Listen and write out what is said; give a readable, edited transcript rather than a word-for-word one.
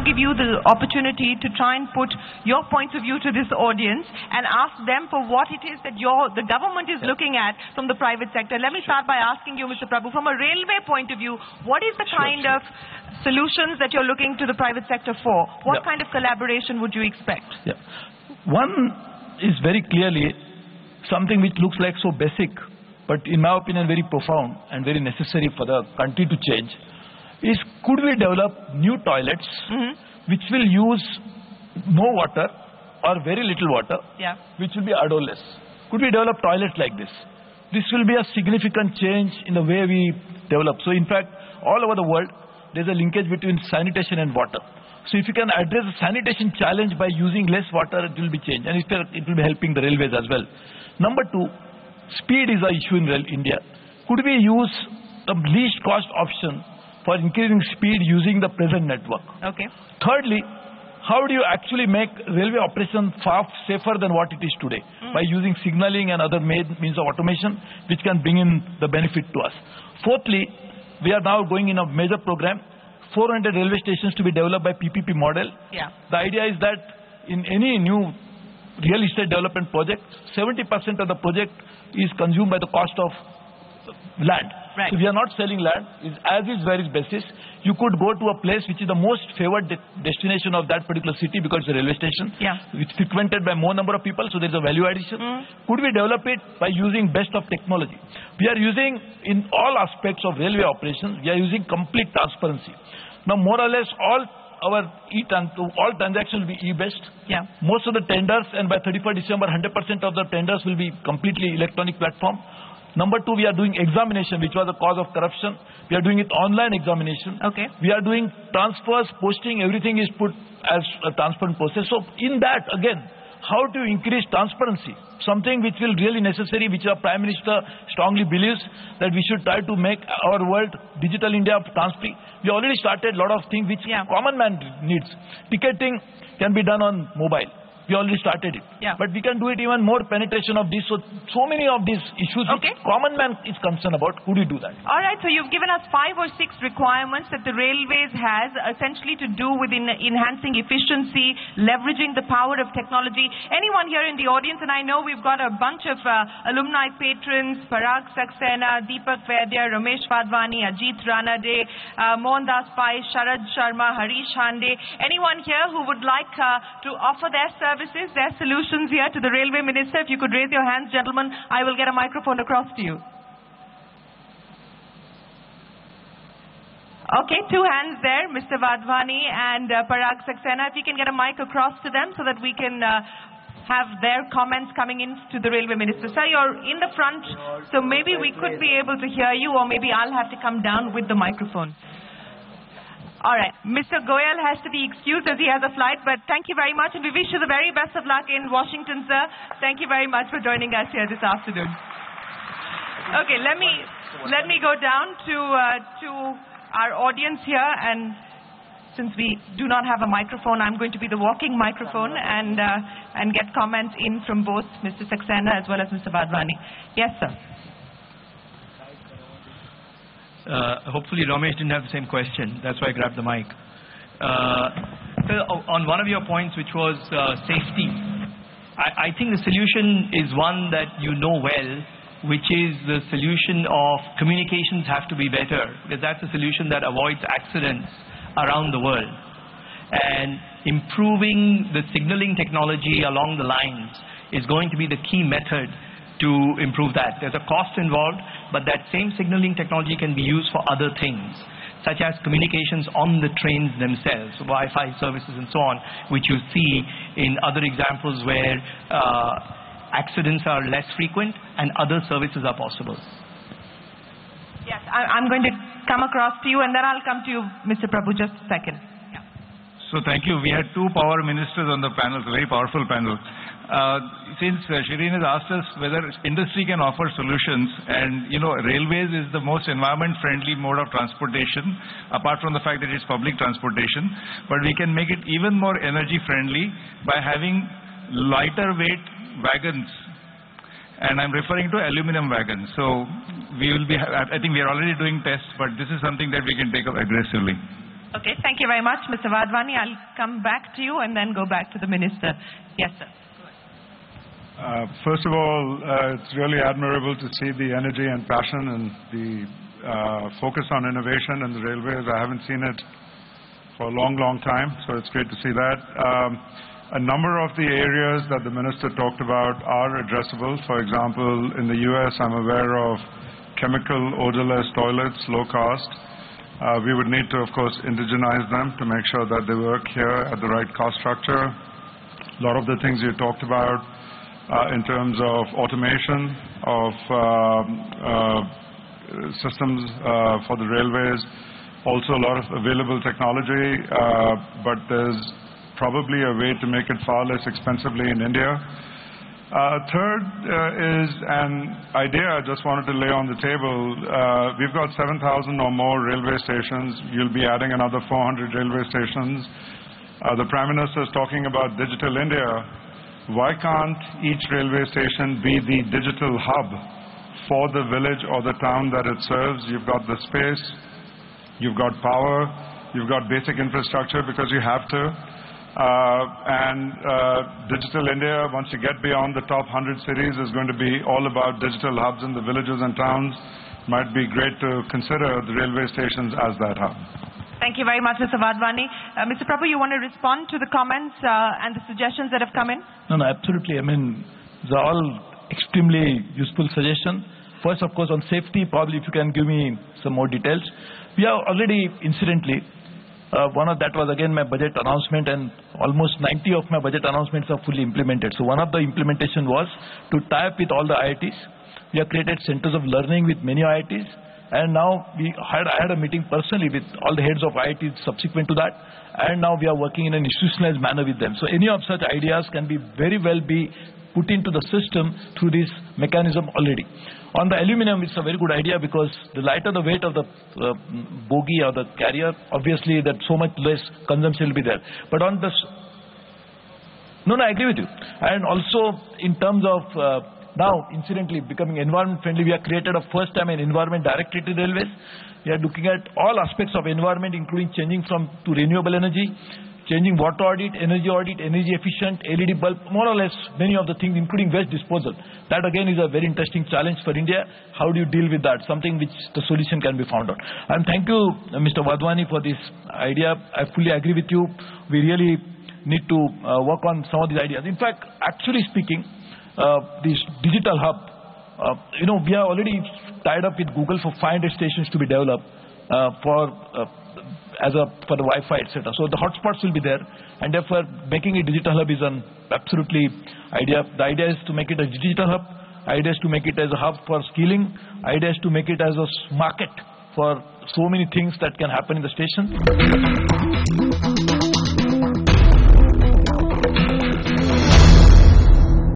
now give you the opportunity to try and put your points of view to this audience and ask them for what it is that the government is looking at from the private sector. Let me start by asking you, Mr. Prabhu, from a railway point of view, what is the kind of solutions that you're looking to the private sector for? What kind of collaboration would you expect? One is very clearly something which looks like so basic, but in my opinion very profound and very necessary for the country to change, is could we develop new toilets which will use no water or very little water, which will be odorless. Could we develop toilets like this? This will be a significant change in the way we develop. So in fact, all over the world, there's a linkage between sanitation and water. So if you can address the sanitation challenge by using less water, it will be changed. And it will be helping the railways as well. Number two, speed is an issue in India. Could we use the least cost option for increasing speed using the present network? Thirdly, how do you actually make railway operation far safer than what it is today? By using signaling and other means of automation, which can bring in the benefit to us. Fourthly, we are now going in a major program, 400 railway stations to be developed by PPP model. The idea is that in any new real estate development project, 70% of the project is consumed by the cost of land. So we are not selling land. It's as is where is basis. You could go to a place which is the most favored destination of that particular city because it's a railway station. It's frequented by more number of people, so there's a value addition. Could we develop it by using best of technology? We are using, in all aspects of railway operations, we are using complete transparency. Now more or less all transactions will be e-based. Most of the tenders, and by 31st December, 100% of the tenders will be completely electronic platform. Number two, we are doing examination, which was the cause of corruption. We are doing it online examination. We are doing transfers, posting, everything is put as a transparent process. So in that, again, how to increase transparency? Something which will really necessary, which our Prime Minister strongly believes that we should try to make our world digital India transparent. We already started a lot of things which common man needs. Ticketing can be done on mobile. We already started it. But we can do it even more penetration of this. So many of these issues which common man is concerned about, could we do that? All right, so you've given us 5 or 6 requirements that the railways has essentially to do with enhancing efficiency, leveraging the power of technology. Anyone here in the audience, and I know we've got a bunch of alumni patrons, Parag Saxena, Deepak Vaidya, Ramesh Vadvani, Ajit Ranade, Mohandas Pai, Sharad Sharma, Harish Hande. Anyone here who would like to offer their services, their solutions here to the Railway Minister? If you could raise your hands, gentlemen, I will get a microphone across to you. Okay, 2 hands there, Mr. Vadvani and Parag Saxena. If you can get a mic across to them so that we can have their comments coming in to the Railway Minister. Sir, you're in the front, so maybe we could be able to hear you, or maybe I'll have to come down with the microphone. All right. Mr. Goyal has to be excused as he has a flight, but thank you very much, and we wish you the very best of luck in Washington, sir. Thank you very much for joining us here this afternoon. Okay, let me go down to our audience here, and since we do not have a microphone, I'm going to be the walking microphone and get comments in from both Mr. Saxena as well as Mr. Vadvani. Yes, sir. Hopefully Ramesh didn't have the same question. That's why I grabbed the mic. On one of your points, which was safety, I think the solution is one that you know well, which is the solution of communications have to be better, because that's a solution that avoids accidents around the world. And improving the signaling technology along the lines is going to be the key method to improve that. There's a cost involved, but that same signaling technology can be used for other things, such as communications on the trains themselves, Wi-Fi services and so on, which you see in other examples where accidents are less frequent and other services are possible. Yes, I'm going to come across to you, and then I'll come to you, Mr. Prabhu, just a second. So thank you. We had 2 power ministers on the panel, a very powerful panel. Since Shireen has asked us whether industry can offer solutions, and railways is the most environment-friendly mode of transportation, apart from the fact that it's public transportation, but we can make it even more energy-friendly by having lighter weight wagons, and I'm referring to aluminum wagons. So we will be, I think we are already doing tests, but this is something that we can take up aggressively. Okay, thank you very much, Mr. Wadhwani. I'll come back to you and then go back to the Minister. Yes, sir. First of all, it's really admirable to see the energy and passion and the focus on innovation in the railways. I haven't seen it for a long, long time, so it's great to see that. A number of the areas that the Minister talked about are addressable. For example, in the US, I'm aware of chemical odorless toilets, low cost. We would need to, of course, indigenize them to make sure that they work here at the right cost structure. A lot of the things you talked about in terms of automation of systems for the railways, also a lot of available technology, but there's probably a way to make it far less expensively in India. Third is an idea I just wanted to lay on the table. We've got 7,000 or more railway stations. You'll be adding another 400 railway stations. The Prime Minister is talking about Digital India. Why can't each railway station be the digital hub for the village or the town that it serves? You've got the space, you've got power, you've got basic infrastructure because you have to. Digital India, once you get beyond the top 100 cities, is going to be all about digital hubs in the villages and towns. Might be great to consider the railway stations as that hub. Thank you very much, Mr. Wadhwani. Mr. Prabhu, you want to respond to the comments and the suggestions that have come in? No, absolutely. I mean, they're all extremely useful suggestions. First, of course, on safety, probably if you can give me some more details. We have already, incidentally, one of that was again my budget announcement, and almost 90 of my budget announcements are fully implemented. So one of the implementation was to tie up with all the IITs. We have created centers of learning with many IITs, and now I had a meeting personally with all the heads of IITs subsequent to that, and now we are working in an institutionalized manner with them. So any of such ideas can be very well be put into the system through this mechanism already. On the aluminum, it's a very good idea because the lighter the weight of the bogie or the carrier, obviously that so much less consumption will be there. But on this, no, I agree with you. And also in terms of now, incidentally, becoming environment friendly, we have created a first time an environment directorate in railways. We are looking at all aspects of environment, including changing to renewable energy, changing water audit, energy efficient, LED bulb, more or less many of the things, including waste disposal. That again is a very interesting challenge for India. How do you deal with that? Something which the solution can be found out. And thank you, Mr. Wadhwani, for this idea. I fully agree with you. We really need to work on some of these ideas. In fact, actually speaking, this digital hub, we are already tied up with Google for 500 stations to be developed for the Wi-Fi, etc. So the hotspots will be there, and therefore making a digital hub is an absolutely idea. The idea is to make it a digital hub. Idea is to make it as a hub for skilling. Idea is to make it as a market for so many things that can happen in the station.